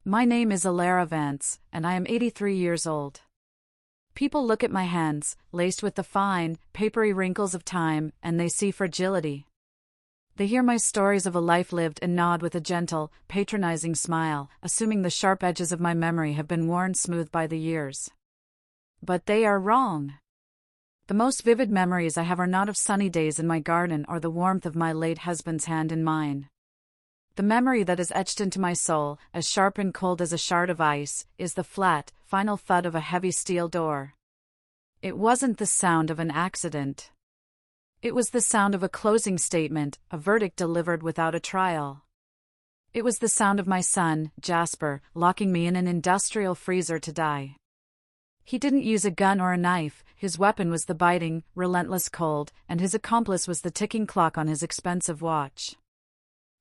My name is Alara Vance, and I am 83 years old. People look at my hands, laced with the fine, papery wrinkles of time, and they see fragility. They hear my stories of a life lived and nod with a gentle, patronizing smile, assuming the sharp edges of my memory have been worn smooth by the years. But they are wrong. The most vivid memories I have are not of sunny days in my garden or the warmth of my late husband's hand in mine. The memory that is etched into my soul, as sharp and cold as a shard of ice, is the flat, final thud of a heavy steel door. It wasn't the sound of an accident. It was the sound of a closing statement, a verdict delivered without a trial. It was the sound of my son, Jasper, locking me in an industrial freezer to die. He didn't use a gun or a knife, his weapon was the biting, relentless cold, and his accomplice was the ticking clock on his expensive watch.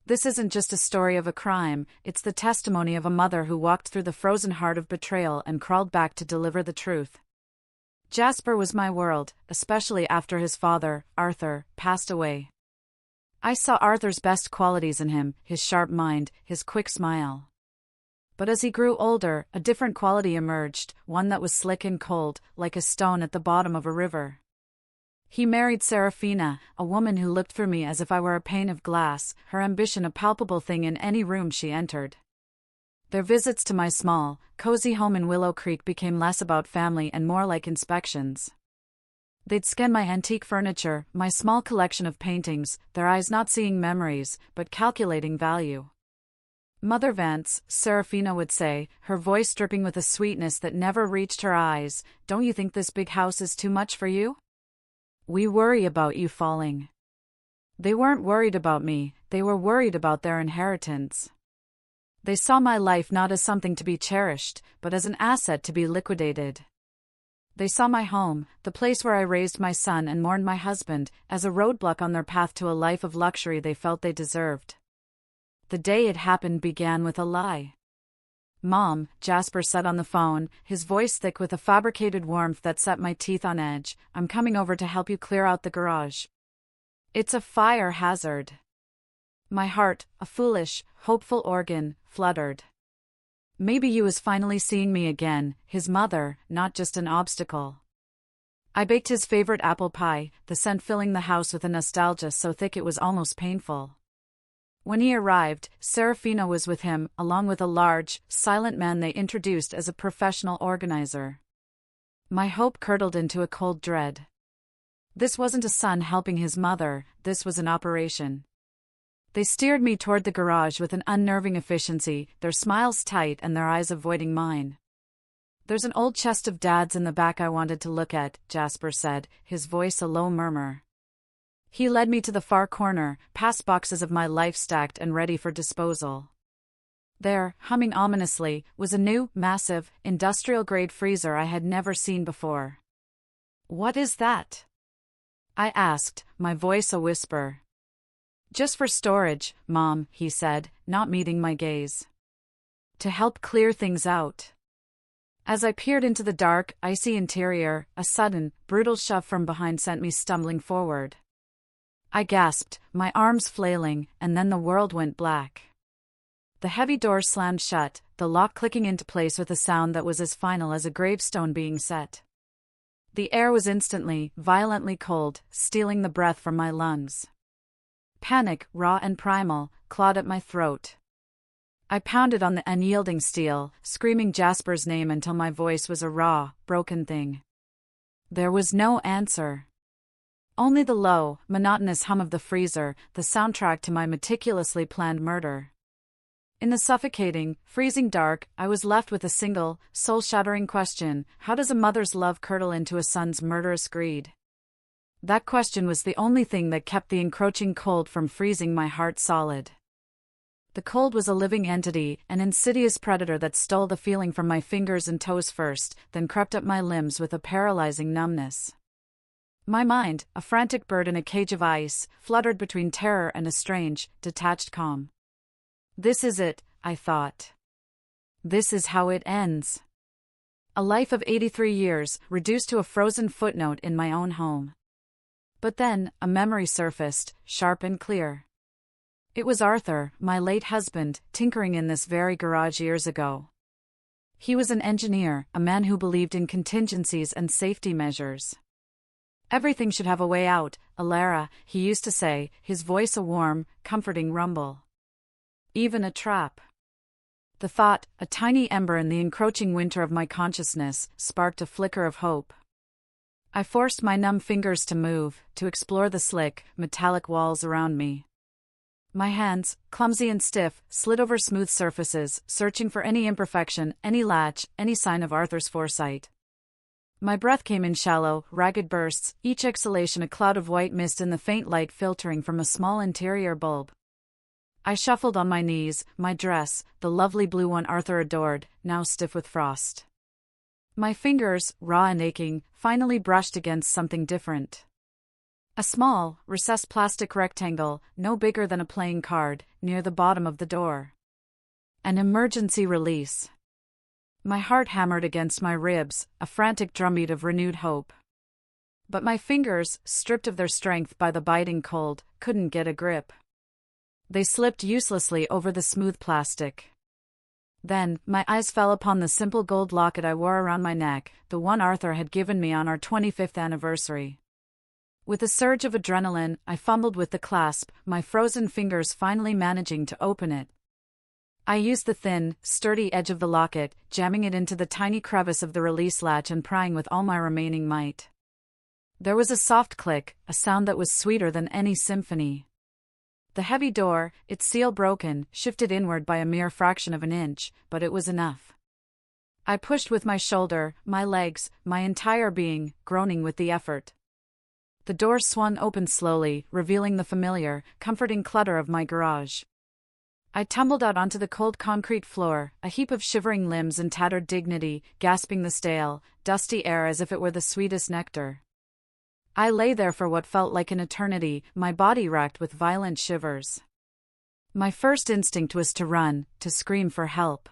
This isn't just a story of a crime, it's the testimony of a mother who walked through the frozen heart of betrayal and crawled back to deliver the truth. Jasper was my world, especially after his father, Arthur, passed away. I saw Arthur's best qualities in him, his sharp mind, his quick smile. But as he grew older, a different quality emerged, one that was slick and cold, like a stone at the bottom of a river. He married Serafina, a woman who looked through me as if I were a pane of glass, her ambition a palpable thing in any room she entered. Their visits to my small, cozy home in Willow Creek became less about family and more like inspections. They'd scan my antique furniture, my small collection of paintings, their eyes not seeing memories, but calculating value. Mother Vance, Serafina would say, her voice dripping with a sweetness that never reached her eyes, "Don't you think this big house is too much for you? We worry about you falling." They weren't worried about me, they were worried about their inheritance. They saw my life not as something to be cherished, but as an asset to be liquidated. They saw my home, the place where I raised my son and mourned my husband, as a roadblock on their path to a life of luxury they felt they deserved. The day it happened began with a lie. "Mom," Jasper said on the phone, his voice thick with a fabricated warmth that set my teeth on edge, "I'm coming over to help you clear out the garage. It's a fire hazard." My heart, a foolish, hopeful organ, fluttered. Maybe he was finally seeing me again, his mother, not just an obstacle. I baked his favorite apple pie, the scent filling the house with a nostalgia so thick it was almost painful. When he arrived, Serafina was with him, along with a large, silent man they introduced as a professional organizer. My hope curdled into a cold dread. This wasn't a son helping his mother, this was an operation. They steered me toward the garage with an unnerving efficiency, their smiles tight and their eyes avoiding mine. "There's an old chest of Dad's in the back I wanted to look at," Jasper said, his voice a low murmur. He led me to the far corner, past boxes of my life stacked and ready for disposal. There, humming ominously, was a new, massive, industrial-grade freezer I had never seen before. "What is that?" I asked, my voice a whisper. "Just for storage, Mom," he said, not meeting my gaze. "To help clear things out." As I peered into the dark, icy interior, a sudden, brutal shove from behind sent me stumbling forward. I gasped, my arms flailing, and then the world went black. The heavy door slammed shut, the lock clicking into place with a sound that was as final as a gravestone being set. The air was instantly, violently cold, stealing the breath from my lungs. Panic, raw and primal, clawed at my throat. I pounded on the unyielding steel, screaming Jasper's name until my voice was a raw, broken thing. There was no answer. Only the low, monotonous hum of the freezer, the soundtrack to my meticulously planned murder. In the suffocating, freezing dark, I was left with a single, soul-shattering question: how does a mother's love curdle into a son's murderous greed? That question was the only thing that kept the encroaching cold from freezing my heart solid. The cold was a living entity, an insidious predator that stole the feeling from my fingers and toes first, then crept up my limbs with a paralyzing numbness. My mind, a frantic bird in a cage of ice, fluttered between terror and a strange, detached calm. This is it, I thought. This is how it ends. A life of 83 years, reduced to a frozen footnote in my own home. But then, a memory surfaced, sharp and clear. It was Arthur, my late husband, tinkering in this very garage years ago. He was an engineer, a man who believed in contingencies and safety measures. Everything should have a way out, Alara, he used to say, his voice a warm, comforting rumble. Even a trap. The thought, a tiny ember in the encroaching winter of my consciousness, sparked a flicker of hope. I forced my numb fingers to move, to explore the slick, metallic walls around me. My hands, clumsy and stiff, slid over smooth surfaces, searching for any imperfection, any latch, any sign of Arthur's foresight. My breath came in shallow, ragged bursts, each exhalation a cloud of white mist in the faint light filtering from a small interior bulb. I shuffled on my knees, my dress, the lovely blue one Arthur adored, now stiff with frost. My fingers, raw and aching, finally brushed against something different. A small, recessed plastic rectangle, no bigger than a playing card, near the bottom of the door. An emergency release. My heart hammered against my ribs, a frantic drumbeat of renewed hope. But my fingers, stripped of their strength by the biting cold, couldn't get a grip. They slipped uselessly over the smooth plastic. Then, my eyes fell upon the simple gold locket I wore around my neck, the one Arthur had given me on our 25th anniversary. With a surge of adrenaline, I fumbled with the clasp, my frozen fingers finally managing to open it. I used the thin, sturdy edge of the locket, jamming it into the tiny crevice of the release latch and prying with all my remaining might. There was a soft click, a sound that was sweeter than any symphony. The heavy door, its seal broken, shifted inward by a mere fraction of an inch, but it was enough. I pushed with my shoulder, my legs, my entire being, groaning with the effort. The door swung open slowly, revealing the familiar, comforting clutter of my garage. I tumbled out onto the cold concrete floor, a heap of shivering limbs and tattered dignity, gasping the stale, dusty air as if it were the sweetest nectar. I lay there for what felt like an eternity, my body racked with violent shivers. My first instinct was to run, to scream for help.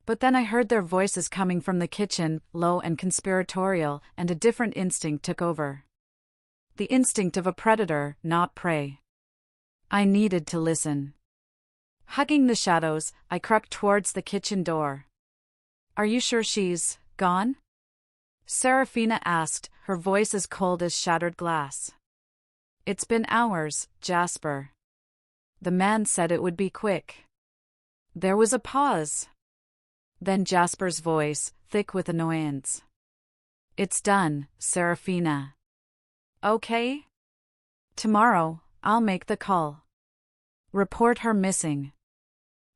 But then I heard their voices coming from the kitchen, low and conspiratorial, and a different instinct took over. The instinct of a predator, not prey. I needed to listen. Hugging the shadows, I crept towards the kitchen door. "Are you sure she's gone?" Serafina asked, her voice as cold as shattered glass. "It's been hours, Jasper." The man said it would be quick. There was a pause. Then Jasper's voice, thick with annoyance. "It's done, Serafina." "Okay. Tomorrow, I'll make the call. Report her missing."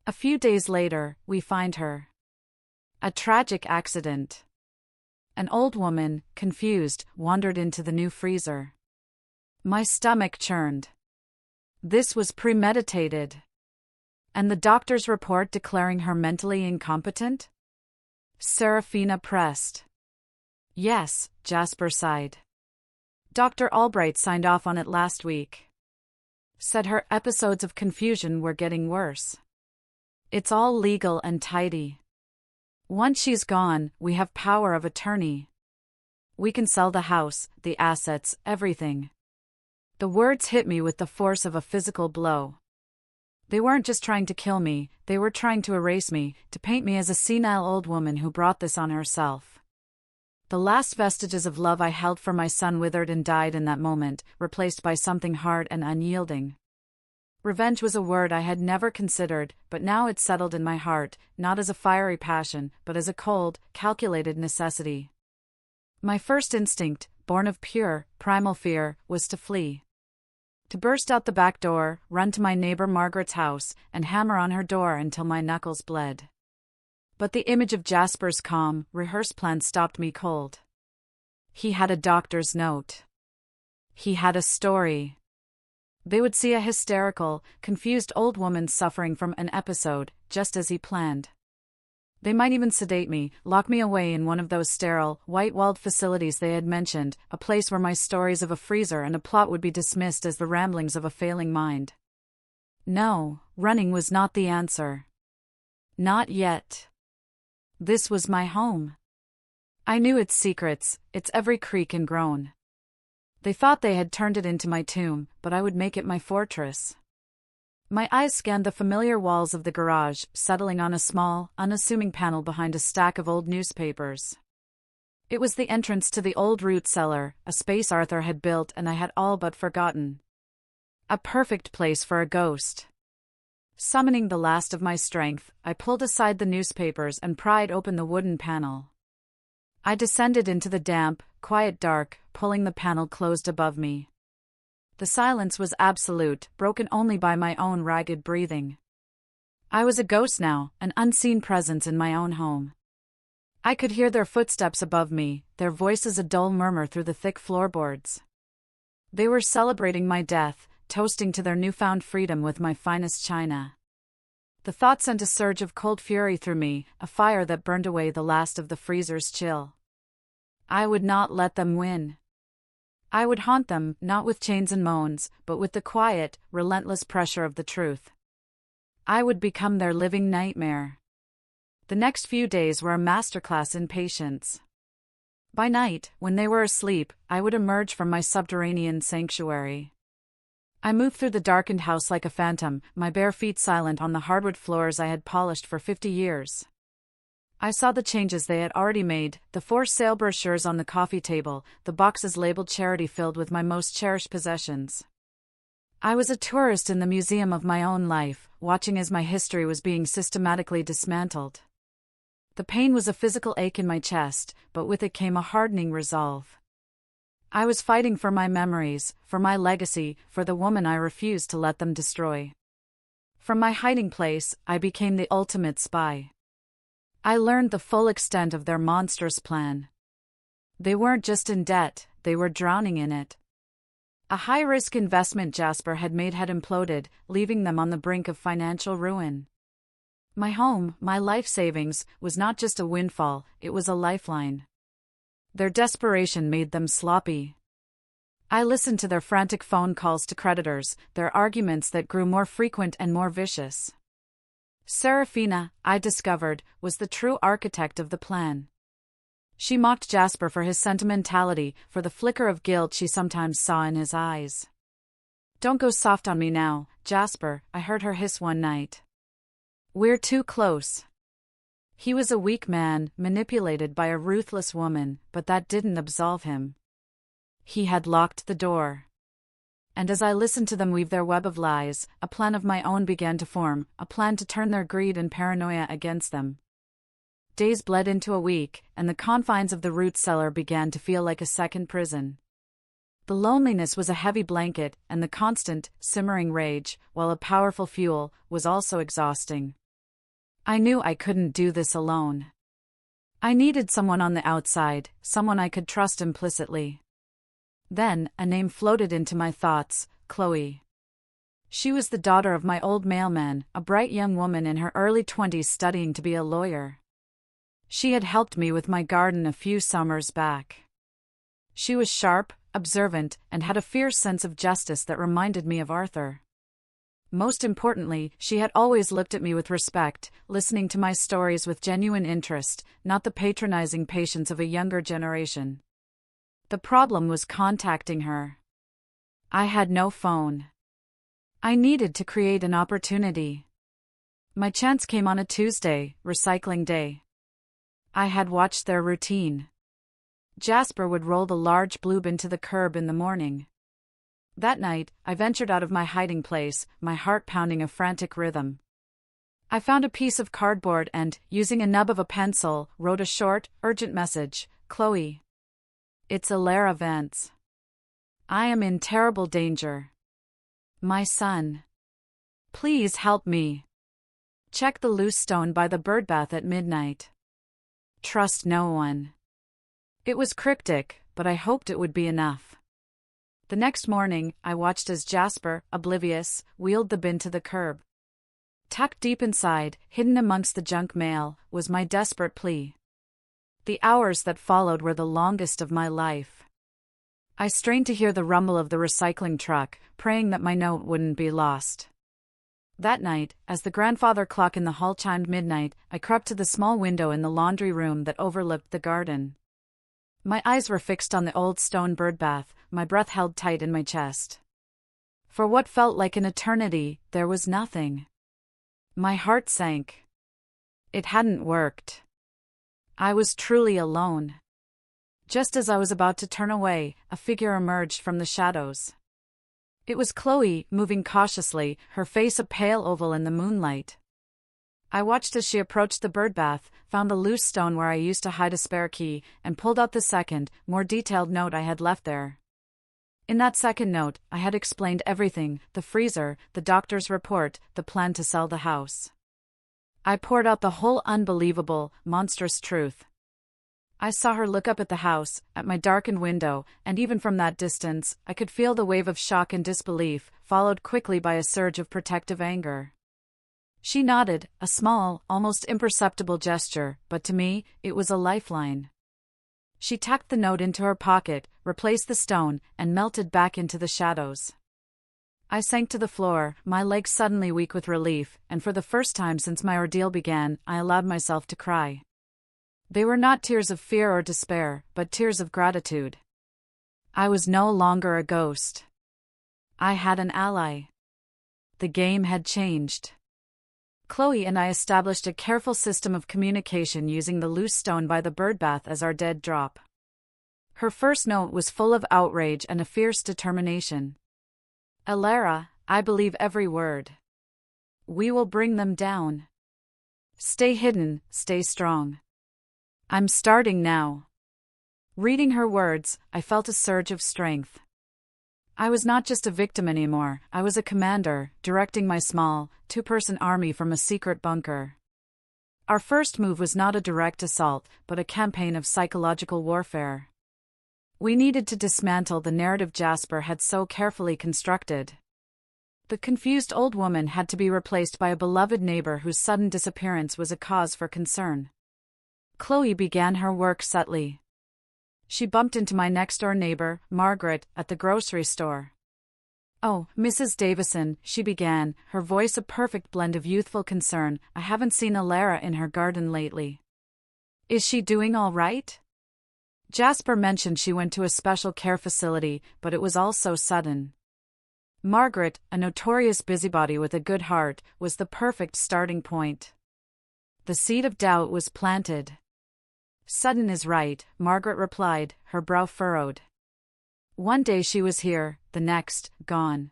A few days later, we find her. A tragic accident. An old woman, confused, wandered into the new freezer. My stomach churned. This was premeditated. And the doctor's report declaring her mentally incompetent? Serafina pressed. "Yes," Jasper sighed. "Dr. Albright signed off on it last week. Said her episodes of confusion were getting worse. It's all legal and tidy. Once she's gone, we have power of attorney. We can sell the house, the assets, everything." The words hit me with the force of a physical blow. They weren't just trying to kill me, they were trying to erase me, to paint me as a senile old woman who brought this on herself. The last vestiges of love I held for my son withered and died in that moment, replaced by something hard and unyielding. Revenge was a word I had never considered, but now it settled in my heart, not as a fiery passion, but as a cold, calculated necessity. My first instinct, born of pure, primal fear, was to flee. To burst out the back door, run to my neighbor Margaret's house, and hammer on her door until my knuckles bled. But the image of Jasper's calm, rehearsed plan stopped me cold. He had a doctor's note. He had a story. They would see a hysterical, confused old woman suffering from an episode, just as he planned. They might even sedate me, lock me away in one of those sterile, white-walled facilities they had mentioned, a place where my stories of a freezer and a plot would be dismissed as the ramblings of a failing mind. No, running was not the answer. Not yet. This was my home. I knew its secrets, its every creak and groan. They thought they had turned it into my tomb, but I would make it my fortress. My eyes scanned the familiar walls of the garage, settling on a small, unassuming panel behind a stack of old newspapers. It was the entrance to the old root cellar, a space Arthur had built and I had all but forgotten. A perfect place for a ghost. Summoning the last of my strength, I pulled aside the newspapers and pried open the wooden panel. I descended into the damp, quiet dark, pulling the panel closed above me. The silence was absolute, broken only by my own ragged breathing. I was a ghost now, an unseen presence in my own home. I could hear their footsteps above me, their voices a dull murmur through the thick floorboards. They were celebrating my death, toasting to their newfound freedom with my finest china. The thought sent a surge of cold fury through me, a fire that burned away the last of the freezer's chill. I would not let them win. I would haunt them, not with chains and moans, but with the quiet, relentless pressure of the truth. I would become their living nightmare. The next few days were a masterclass in patience. By night, when they were asleep, I would emerge from my subterranean sanctuary. I moved through the darkened house like a phantom, my bare feet silent on the hardwood floors I had polished for 50 years. I saw the changes they had already made, the for sale brochures on the coffee table, the boxes labeled charity filled with my most cherished possessions. I was a tourist in the museum of my own life, watching as my history was being systematically dismantled. The pain was a physical ache in my chest, but with it came a hardening resolve. I was fighting for my memories, for my legacy, for the woman I refused to let them destroy. From my hiding place, I became the ultimate spy. I learned the full extent of their monstrous plan. They weren't just in debt, they were drowning in it. A high-risk investment Jasper had made had imploded, leaving them on the brink of financial ruin. My home, my life savings, was not just a windfall, it was a lifeline. Their desperation made them sloppy. I listened to their frantic phone calls to creditors, their arguments that grew more frequent and more vicious. Serafina, I discovered, was the true architect of the plan. She mocked Jasper for his sentimentality, for the flicker of guilt she sometimes saw in his eyes. "Don't go soft on me now, Jasper," I heard her hiss one night. "We're too close." He was a weak man, manipulated by a ruthless woman, but that didn't absolve him. He had locked the door. And as I listened to them weave their web of lies, a plan of my own began to form, a plan to turn their greed and paranoia against them. Days bled into a week, and the confines of the root cellar began to feel like a second prison. The loneliness was a heavy blanket, and the constant, simmering rage, while a powerful fuel, was also exhausting. I knew I couldn't do this alone. I needed someone on the outside, someone I could trust implicitly. Then, a name floated into my thoughts, Chloe. She was the daughter of my old mailman, a bright young woman in her early 20s studying to be a lawyer. She had helped me with my garden a few summers back. She was sharp, observant, and had a fierce sense of justice that reminded me of Arthur. Most importantly, she had always looked at me with respect, listening to my stories with genuine interest, not the patronizing patience of a younger generation. The problem was contacting her. I had no phone. I needed to create an opportunity. My chance came on a Tuesday, recycling day. I had watched their routine. Jasper would roll the large blue bin to the curb in the morning. That night, I ventured out of my hiding place, my heart pounding a frantic rhythm. I found a piece of cardboard and, using a nub of a pencil, wrote a short, urgent message. "Chloe. It's Alara Vance. I am in terrible danger. My son. Please help me. Check the loose stone by the birdbath at midnight. Trust no one." It was cryptic, but I hoped it would be enough. The next morning, I watched as Jasper, oblivious, wheeled the bin to the curb. Tucked deep inside, hidden amongst the junk mail, was my desperate plea. The hours that followed were the longest of my life. I strained to hear the rumble of the recycling truck, praying that my note wouldn't be lost. That night, as the grandfather clock in the hall chimed midnight, I crept to the small window in the laundry room that overlooked the garden. My eyes were fixed on the old stone birdbath, my breath held tight in my chest. For what felt like an eternity, there was nothing. My heart sank. It hadn't worked. I was truly alone. Just as I was about to turn away, a figure emerged from the shadows. It was Chloe, moving cautiously, her face a pale oval in the moonlight. I watched as she approached the birdbath, found a loose stone where I used to hide a spare key, and pulled out the second, more detailed note I had left there. In that second note, I had explained everything: the freezer, the doctor's report, the plan to sell the house. I poured out the whole unbelievable, monstrous truth. I saw her look up at the house, at my darkened window, and even from that distance, I could feel the wave of shock and disbelief, followed quickly by a surge of protective anger. She nodded, a small, almost imperceptible gesture, but to me, it was a lifeline. She tucked the note into her pocket, replaced the stone, and melted back into the shadows. I sank to the floor, my legs suddenly weak with relief, and for the first time since my ordeal began, I allowed myself to cry. They were not tears of fear or despair, but tears of gratitude. I was no longer a ghost. I had an ally. The game had changed. Chloe and I established a careful system of communication using the loose stone by the birdbath as our dead drop. Her first note was full of outrage and a fierce determination. "Alara, I believe every word. We will bring them down. Stay hidden, stay strong. I'm starting now." Reading her words, I felt a surge of strength. I was not just a victim anymore, I was a commander, directing my small, two-person army from a secret bunker. Our first move was not a direct assault, but a campaign of psychological warfare. We needed to dismantle the narrative Jasper had so carefully constructed. The confused old woman had to be replaced by a beloved neighbor whose sudden disappearance was a cause for concern. Chloe began her work subtly. She bumped into my next-door neighbor, Margaret, at the grocery store. "Oh, Mrs. Davison," she began, her voice a perfect blend of youthful concern, "I haven't seen Alara in her garden lately. Is she doing all right?" Jasper mentioned she went to a special care facility, but it was all so sudden. Margaret, a notorious busybody with a good heart, was the perfect starting point. The seed of doubt was planted. "Sudden is right," Margaret replied, her brow furrowed. "One day she was here, the next, gone.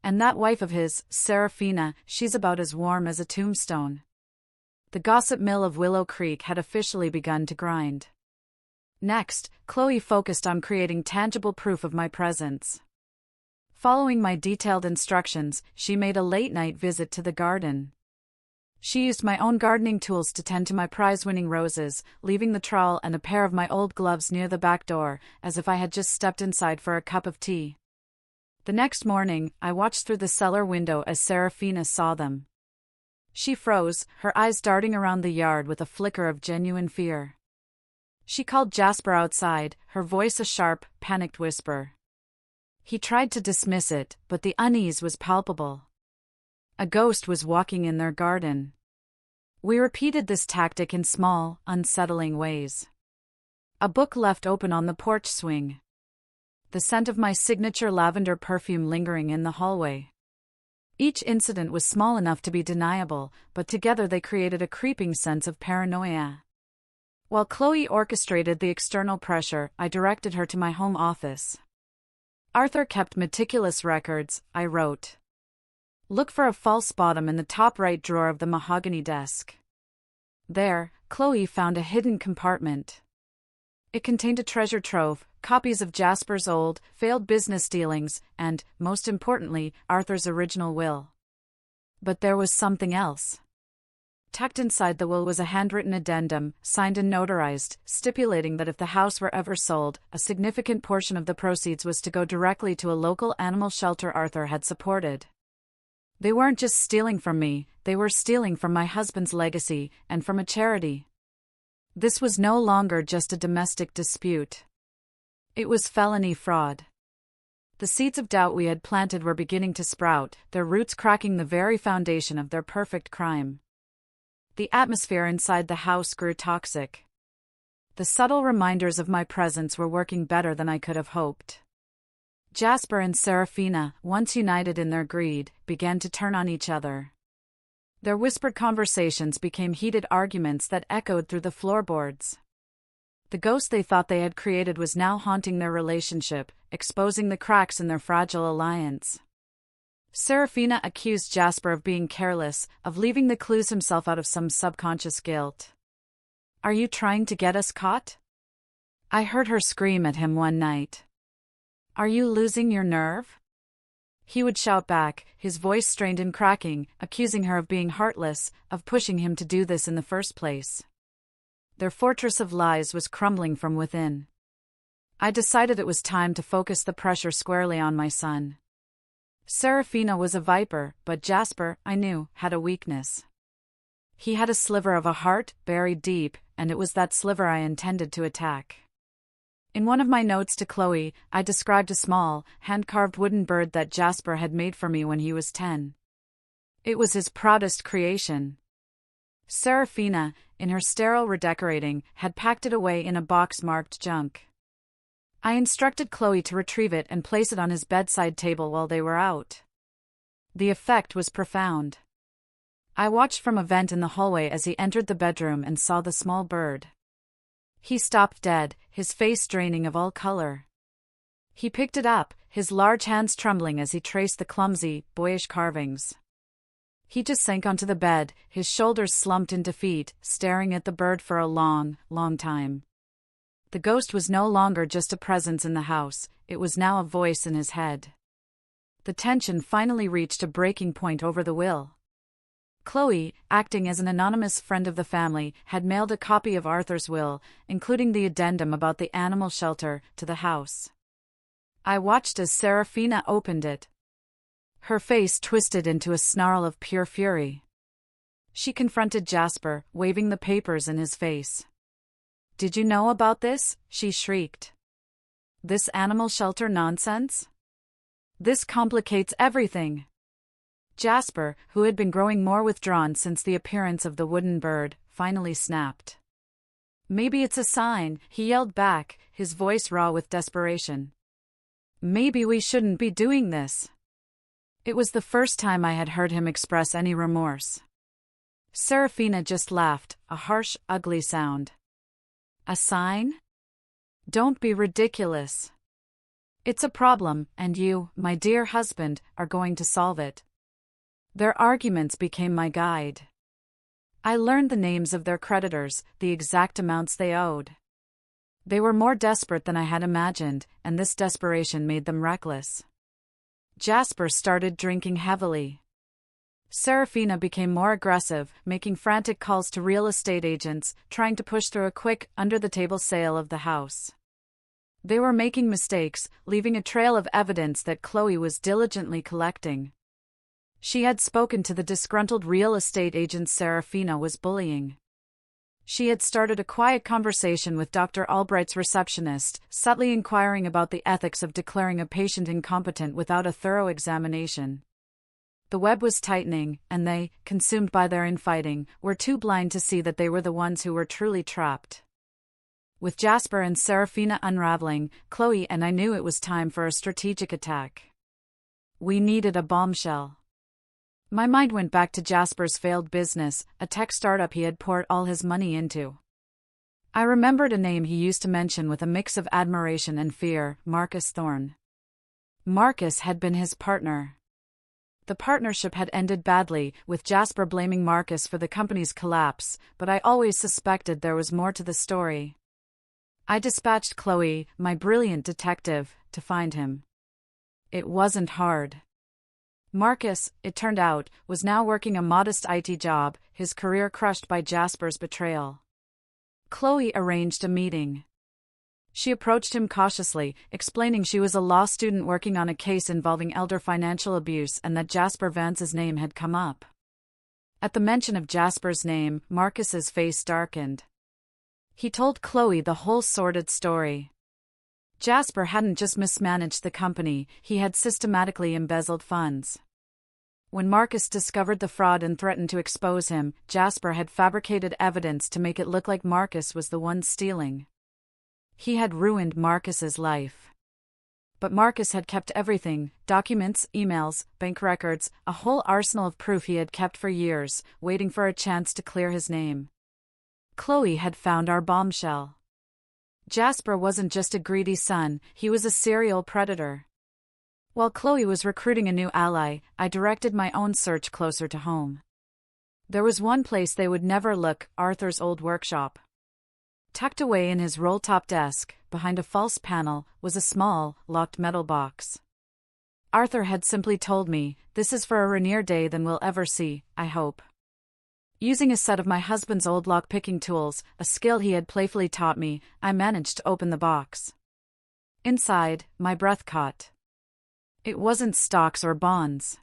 And that wife of his, Serafina, she's about as warm as a tombstone." The gossip mill of Willow Creek had officially begun to grind. Next, Chloe focused on creating tangible proof of my presence. Following my detailed instructions, she made a late-night visit to the garden. She used my own gardening tools to tend to my prize-winning roses, leaving the trowel and a pair of my old gloves near the back door, as if I had just stepped inside for a cup of tea. The next morning, I watched through the cellar window as Serafina saw them. She froze, her eyes darting around the yard with a flicker of genuine fear. She called Jasper outside, her voice a sharp, panicked whisper. He tried to dismiss it, but the unease was palpable. A ghost was walking in their garden. We repeated this tactic in small, unsettling ways. A book left open on the porch swing. The scent of my signature lavender perfume lingering in the hallway. Each incident was small enough to be deniable, but together they created a creeping sense of paranoia. While Chloe orchestrated the external pressure, I directed her to my home office. Arthur kept meticulous records, I wrote. Look for a false bottom in the top right drawer of the mahogany desk. There, Chloe found a hidden compartment. It contained a treasure trove, copies of Jasper's old, failed business dealings, and, most importantly, Arthur's original will. But there was something else. Tucked inside the will was a handwritten addendum, signed and notarized, stipulating that if the house were ever sold, a significant portion of the proceeds was to go directly to a local animal shelter Arthur had supported. They weren't just stealing from me, they were stealing from my husband's legacy, and from a charity. This was no longer just a domestic dispute. It was felony fraud. The seeds of doubt we had planted were beginning to sprout, their roots cracking the very foundation of their perfect crime. The atmosphere inside the house grew toxic. The subtle reminders of my presence were working better than I could have hoped. Jasper and Serafina, once united in their greed, began to turn on each other. Their whispered conversations became heated arguments that echoed through the floorboards. The ghost they thought they had created was now haunting their relationship, exposing the cracks in their fragile alliance. Serafina accused Jasper of being careless, of leaving the clues himself out of some subconscious guilt. "Are you trying to get us caught?" I heard her scream at him one night. "Are you losing your nerve?" He would shout back, his voice strained and cracking, accusing her of being heartless, of pushing him to do this in the first place. Their fortress of lies was crumbling from within. I decided it was time to focus the pressure squarely on my son. Serafina was a viper, but Jasper, I knew, had a weakness. He had a sliver of a heart, buried deep, and it was that sliver I intended to attack. In one of my notes to Chloe, I described a small, hand-carved wooden bird that Jasper had made for me when he was 10. It was his proudest creation. Serafina, in her sterile redecorating, had packed it away in a box marked junk. I instructed Chloe to retrieve it and place it on his bedside table while they were out. The effect was profound. I watched from a vent in the hallway as he entered the bedroom and saw the small bird. He stopped dead, his face draining of all color. He picked it up, his large hands trembling as he traced the clumsy, boyish carvings. He just sank onto the bed, his shoulders slumped in defeat, staring at the bird for a long, long time. The ghost was no longer just a presence in the house, it was now a voice in his head. The tension finally reached a breaking point over the will. Chloe, acting as an anonymous friend of the family, had mailed a copy of Arthur's will, including the addendum about the animal shelter, to the house. I watched as Serafina opened it. Her face twisted into a snarl of pure fury. She confronted Jasper, waving the papers in his face. "Did you know about this?" she shrieked. "This animal shelter nonsense? This complicates everything." Jasper, who had been growing more withdrawn since the appearance of the wooden bird, finally snapped. "Maybe it's a sign," he yelled back, his voice raw with desperation. "Maybe we shouldn't be doing this." It was the first time I had heard him express any remorse. Serafina just laughed, a harsh, ugly sound. "A sign? Don't be ridiculous. It's a problem, and you, my dear husband, are going to solve it." Their arguments became my guide. I learned the names of their creditors, the exact amounts they owed. They were more desperate than I had imagined, and this desperation made them reckless. Jasper started drinking heavily. Serafina became more aggressive, making frantic calls to real estate agents, trying to push through a quick, under-the-table sale of the house. They were making mistakes, leaving a trail of evidence that Chloe was diligently collecting. She had spoken to the disgruntled real estate agents Serafina was bullying. She had started a quiet conversation with Dr. Albright's receptionist, subtly inquiring about the ethics of declaring a patient incompetent without a thorough examination. The web was tightening, and they, consumed by their infighting, were too blind to see that they were the ones who were truly trapped. With Jasper and Serafina unraveling, Chloe and I knew it was time for a strategic attack. We needed a bombshell. My mind went back to Jasper's failed business, a tech startup he had poured all his money into. I remembered a name he used to mention with a mix of admiration and fear, Marcus Thorne. Marcus had been his partner. The partnership had ended badly, with Jasper blaming Marcus for the company's collapse, but I always suspected there was more to the story. I dispatched Chloe, my brilliant detective, to find him. It wasn't hard. Marcus, it turned out, was now working a modest IT job, his career crushed by Jasper's betrayal. Chloe arranged a meeting. She approached him cautiously, explaining she was a law student working on a case involving elder financial abuse and that Jasper Vance's name had come up. At the mention of Jasper's name, Marcus's face darkened. He told Chloe the whole sordid story. Jasper hadn't just mismanaged the company, he had systematically embezzled funds. When Marcus discovered the fraud and threatened to expose him, Jasper had fabricated evidence to make it look like Marcus was the one stealing. He had ruined Marcus's life. But Marcus had kept everything: documents, emails, bank records, a whole arsenal of proof he had kept for years, waiting for a chance to clear his name. Chloe had found our bombshell. Jasper wasn't just a greedy son, he was a serial predator. While Chloe was recruiting a new ally, I directed my own search closer to home. There was one place they would never look: Arthur's old workshop. Tucked away in his roll-top desk, behind a false panel, was a small, locked metal box. Arthur had simply told me, "This is for a rainier day than we'll ever see, I hope." Using a set of my husband's old lock-picking tools, a skill he had playfully taught me, I managed to open the box. Inside, my breath caught. It wasn't stocks or bonds.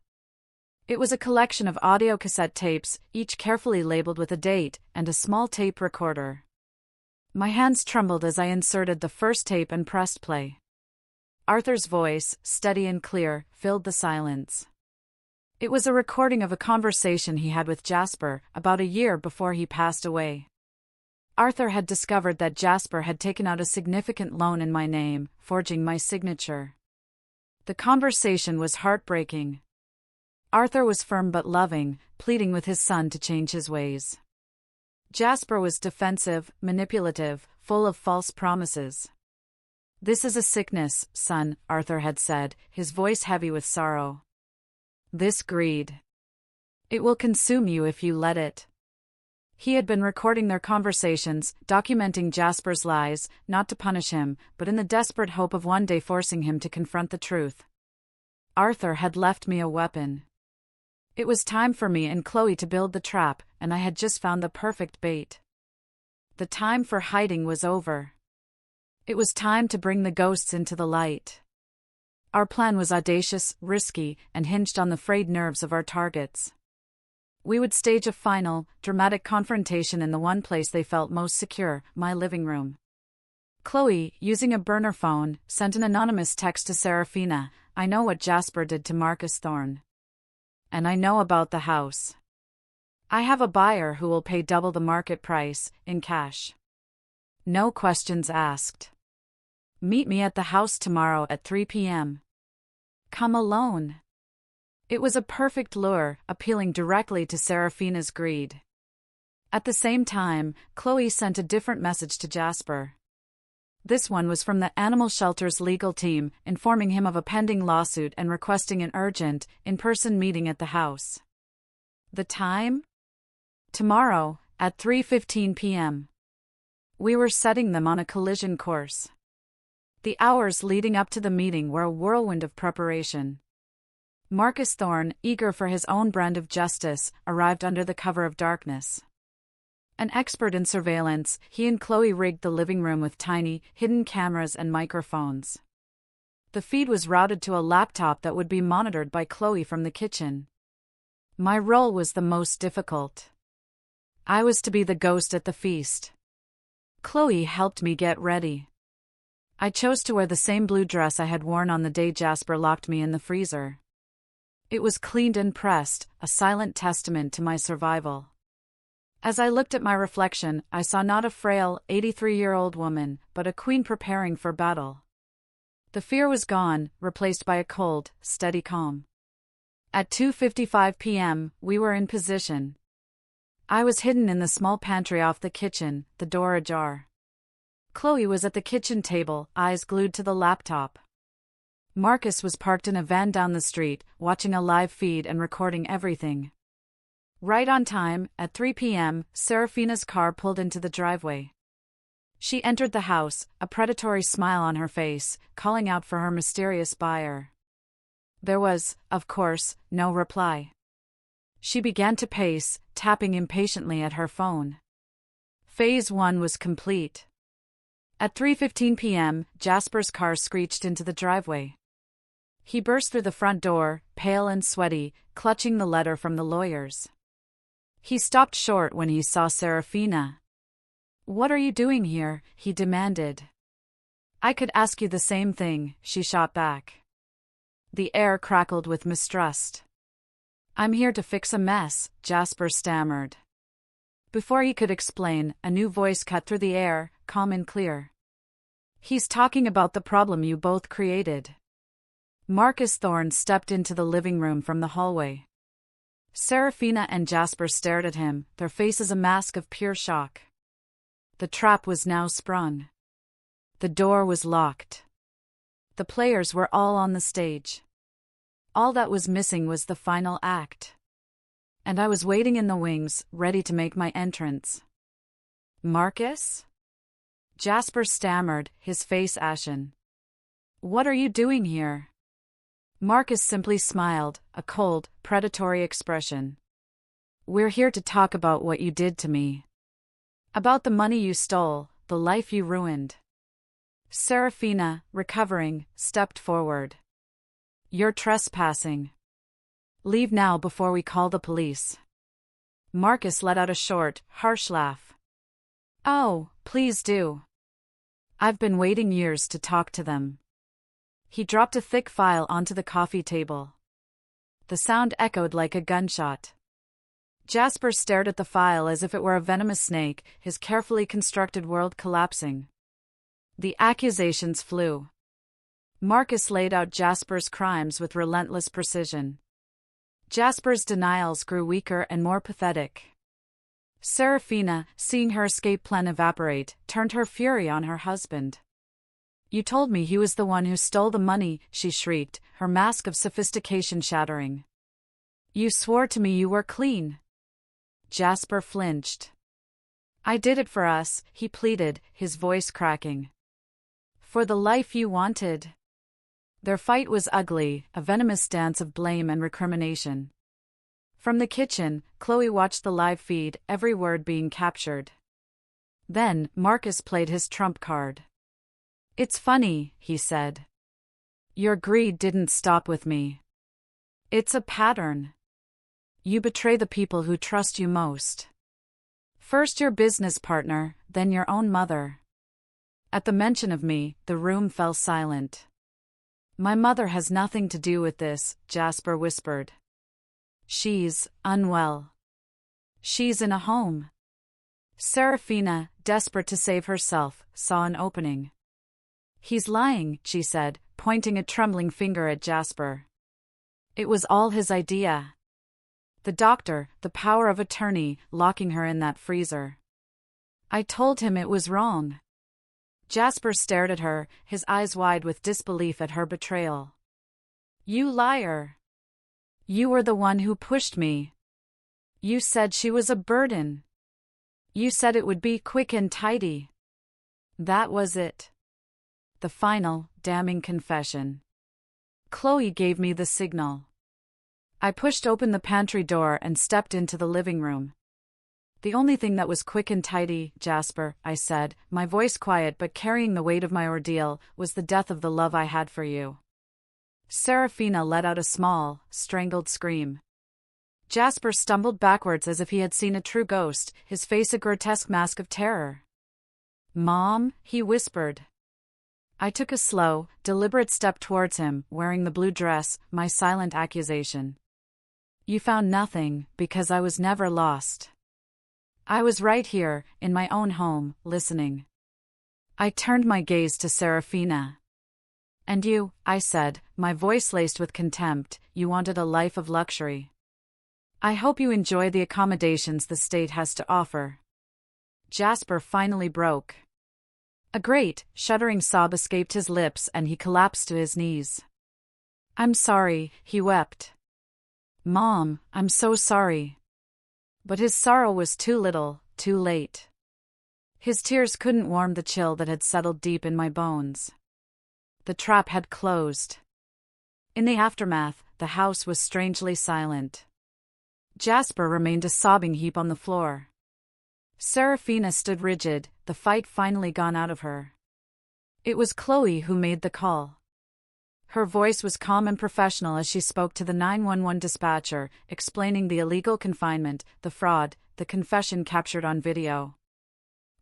It was a collection of audio cassette tapes, each carefully labeled with a date, and a small tape recorder. My hands trembled as I inserted the first tape and pressed play. Arthur's voice, steady and clear, filled the silence. It was a recording of a conversation he had with Jasper, about a year before he passed away. Arthur had discovered that Jasper had taken out a significant loan in my name, forging my signature. The conversation was heartbreaking. Arthur was firm but loving, pleading with his son to change his ways. Jasper was defensive, manipulative, full of false promises. "This is a sickness, son," Arthur had said, his voice heavy with sorrow. "This greed. It will consume you if you let it." He had been recording their conversations, documenting Jasper's lies, not to punish him, but in the desperate hope of one day forcing him to confront the truth. Arthur had left me a weapon. It was time for me and Chloe to build the trap, and I had just found the perfect bait. The time for hiding was over. It was time to bring the ghosts into the light. Our plan was audacious, risky, and hinged on the frayed nerves of our targets. We would stage a final, dramatic confrontation in the one place they felt most secure, my living room. Chloe, using a burner phone, sent an anonymous text to Serafina: "I know what Jasper did to Marcus Thorne. And I know about the house. I have a buyer who will pay double the market price, in cash. No questions asked. Meet me at the house tomorrow at 3 p.m. Come alone." It was a perfect lure, appealing directly to Serafina's greed. At the same time, Chloe sent a different message to Jasper. This one was from the animal shelter's legal team, informing him of a pending lawsuit and requesting an urgent, in-person meeting at the house. The time? Tomorrow, at 3:15 p.m. We were setting them on a collision course. The hours leading up to the meeting were a whirlwind of preparation. Marcus Thorne, eager for his own brand of justice, arrived under the cover of darkness. An expert in surveillance, he and Chloe rigged the living room with tiny, hidden cameras and microphones. The feed was routed to a laptop that would be monitored by Chloe from the kitchen. My role was the most difficult. I was to be the ghost at the feast. Chloe helped me get ready. I chose to wear the same blue dress I had worn on the day Jasper locked me in the freezer. It was cleaned and pressed, a silent testament to my survival. As I looked at my reflection, I saw not a frail, 83-year-old woman, but a queen preparing for battle. The fear was gone, replaced by a cold, steady calm. At 2:55 p.m., we were in position. I was hidden in the small pantry off the kitchen, the door ajar. Chloe was at the kitchen table, eyes glued to the laptop. Marcus was parked in a van down the street, watching a live feed and recording everything. Right on time, at 3 p.m., Serafina's car pulled into the driveway. She entered the house, a predatory smile on her face, calling out for her mysterious buyer. There was, of course, no reply. She began to pace, tapping impatiently at her phone. Phase 1 was complete. At 3:15 p.m., Jasper's car screeched into the driveway. He burst through the front door, pale and sweaty, clutching the letter from the lawyers. He stopped short when he saw Serafina. "What are you doing here?" he demanded. "I could ask you the same thing," she shot back. The air crackled with mistrust. "I'm here to fix a mess," Jasper stammered. Before he could explain, a new voice cut through the air, calm and clear. "He's talking about the problem you both created. Marcus Thorne stepped into the living room from the hallway. Serafina and Jasper stared at him, their faces a mask of pure shock. The trap was now sprung. The door was locked. The players were all on the stage. All that was missing was the final act. And I was waiting in the wings, ready to make my entrance. Marcus? Jasper stammered, his face ashen. What are you doing here? Marcus simply smiled, a cold, predatory expression. We're here to talk about what you did to me. About the money you stole, the life you ruined. Serafina, recovering, stepped forward. You're trespassing. Leave now before we call the police. Marcus let out a short, harsh laugh. Oh, please do. I've been waiting years to talk to them. He dropped a thick file onto the coffee table. The sound echoed like a gunshot. Jasper stared at the file as if it were a venomous snake, his carefully constructed world collapsing. The accusations flew. Marcus laid out Jasper's crimes with relentless precision. Jasper's denials grew weaker and more pathetic. Serafina, seeing her escape plan evaporate, turned her fury on her husband. You told me he was the one who stole the money, she shrieked, her mask of sophistication shattering. You swore to me you were clean. Jasper flinched. I did it for us, he pleaded, his voice cracking. For the life you wanted. Their fight was ugly, a venomous dance of blame and recrimination. From the kitchen, Chloe watched the live feed, every word being captured. Then, Marcus played his trump card. It's funny, he said. Your greed didn't stop with me. It's a pattern. You betray the people who trust you most. First your business partner, then your own mother. At the mention of me, the room fell silent. My mother has nothing to do with this, Jasper whispered. She's unwell. She's in a home. Serafina, desperate to save herself, saw an opening. He's lying, she said, pointing a trembling finger at Jasper. It was all his idea. The doctor, the power of attorney, locking her in that freezer. I told him it was wrong. Jasper stared at her, his eyes wide with disbelief at her betrayal. You liar. You were the one who pushed me. You said she was a burden. You said it would be quick and tidy. That was it. The final, damning confession. Chloe gave me the signal. I pushed open the pantry door and stepped into the living room. The only thing that was quick and tidy, Jasper, I said, my voice quiet but carrying the weight of my ordeal, was the death of the love I had for you. Serafina let out a small, strangled scream. Jasper stumbled backwards as if he had seen a true ghost, his face a grotesque mask of terror. Mom, he whispered. I took a slow, deliberate step towards him, wearing the blue dress, my silent accusation. You found nothing, because I was never lost. I was right here, in my own home, listening. I turned my gaze to Serafina. And you, I said, my voice laced with contempt, you wanted a life of luxury. I hope you enjoy the accommodations the state has to offer. Jasper finally broke. A great, shuddering sob escaped his lips and he collapsed to his knees. I'm sorry, he wept. Mom, I'm so sorry. But his sorrow was too little, too late. His tears couldn't warm the chill that had settled deep in my bones. The trap had closed. In the aftermath, the house was strangely silent. Jasper remained a sobbing heap on the floor. Serafina stood rigid, the fight finally gone out of her. It was Chloe who made the call. Her voice was calm and professional as she spoke to the 911 dispatcher, explaining the illegal confinement, the fraud, the confession captured on video.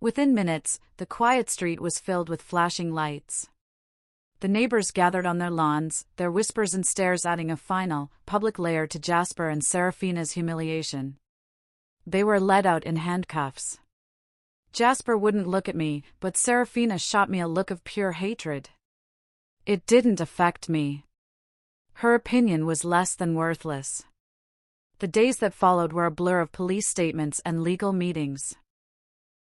Within minutes, the quiet street was filled with flashing lights. The neighbors gathered on their lawns, their whispers and stares adding a final, public layer to Jasper and Serafina's humiliation. They were led out in handcuffs. Jasper wouldn't look at me, but Serafina shot me a look of pure hatred. It didn't affect me. Her opinion was less than worthless. The days that followed were a blur of police statements and legal meetings.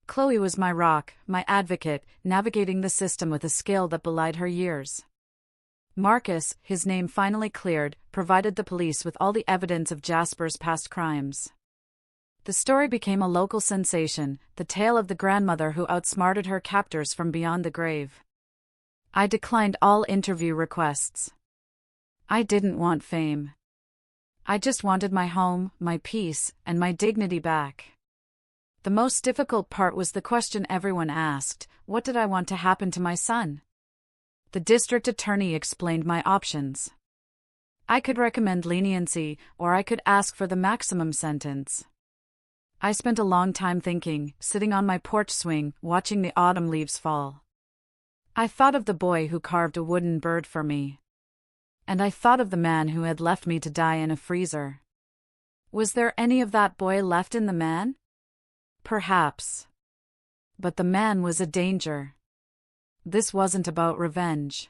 Chloe was my rock, my advocate, navigating the system with a skill that belied her years. Marcus, his name finally cleared, provided the police with all the evidence of Jasper's past crimes. The story became a local sensation, the tale of the grandmother who outsmarted her captors from beyond the grave. I declined all interview requests. I didn't want fame. I just wanted my home, my peace, and my dignity back. The most difficult part was the question everyone asked: what did I want to happen to my son? The district attorney explained my options. I could recommend leniency, or I could ask for the maximum sentence. I spent a long time thinking, sitting on my porch swing, watching the autumn leaves fall. I thought of the boy who carved a wooden bird for me. And I thought of the man who had left me to die in a freezer. Was there any of that boy left in the man? Perhaps. But the man was a danger. This wasn't about revenge.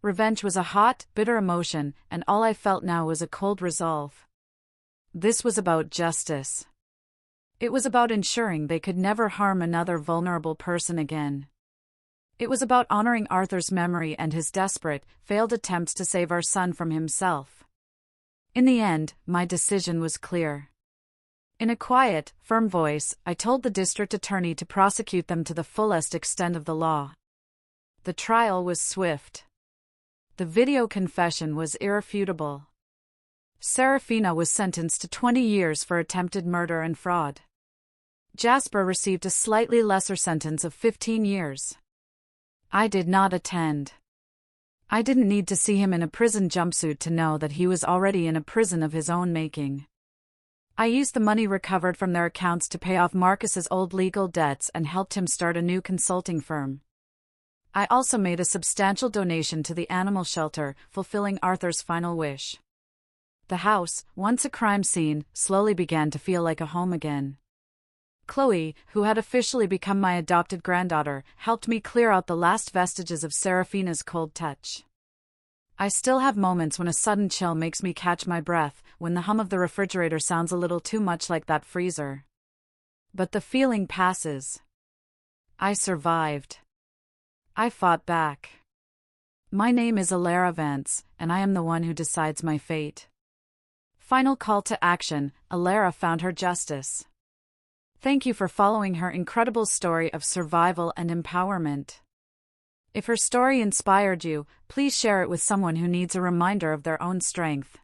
Revenge was a hot, bitter emotion, and all I felt now was a cold resolve. This was about justice. It was about ensuring they could never harm another vulnerable person again. It was about honoring Arthur's memory and his desperate, failed attempts to save our son from himself. In the end, my decision was clear. In a quiet, firm voice, I told the district attorney to prosecute them to the fullest extent of the law. The trial was swift. The video confession was irrefutable. Serafina was sentenced to 20 years for attempted murder and fraud. Jasper received a slightly lesser sentence of 15 years. I did not attend. I didn't need to see him in a prison jumpsuit to know that he was already in a prison of his own making. I used the money recovered from their accounts to pay off Marcus's old legal debts and helped him start a new consulting firm. I also made a substantial donation to the animal shelter, fulfilling Arthur's final wish. The house, once a crime scene, slowly began to feel like a home again. Chloe, who had officially become my adopted granddaughter, helped me clear out the last vestiges of Serafina's cold touch. I still have moments when a sudden chill makes me catch my breath, when the hum of the refrigerator sounds a little too much like that freezer. But the feeling passes. I survived. I fought back. My name is Alara Vance, and I am the one who decides my fate. Final call to action: Alara found her justice. Thank you for following her incredible story of survival and empowerment. If her story inspired you, please share it with someone who needs a reminder of their own strength.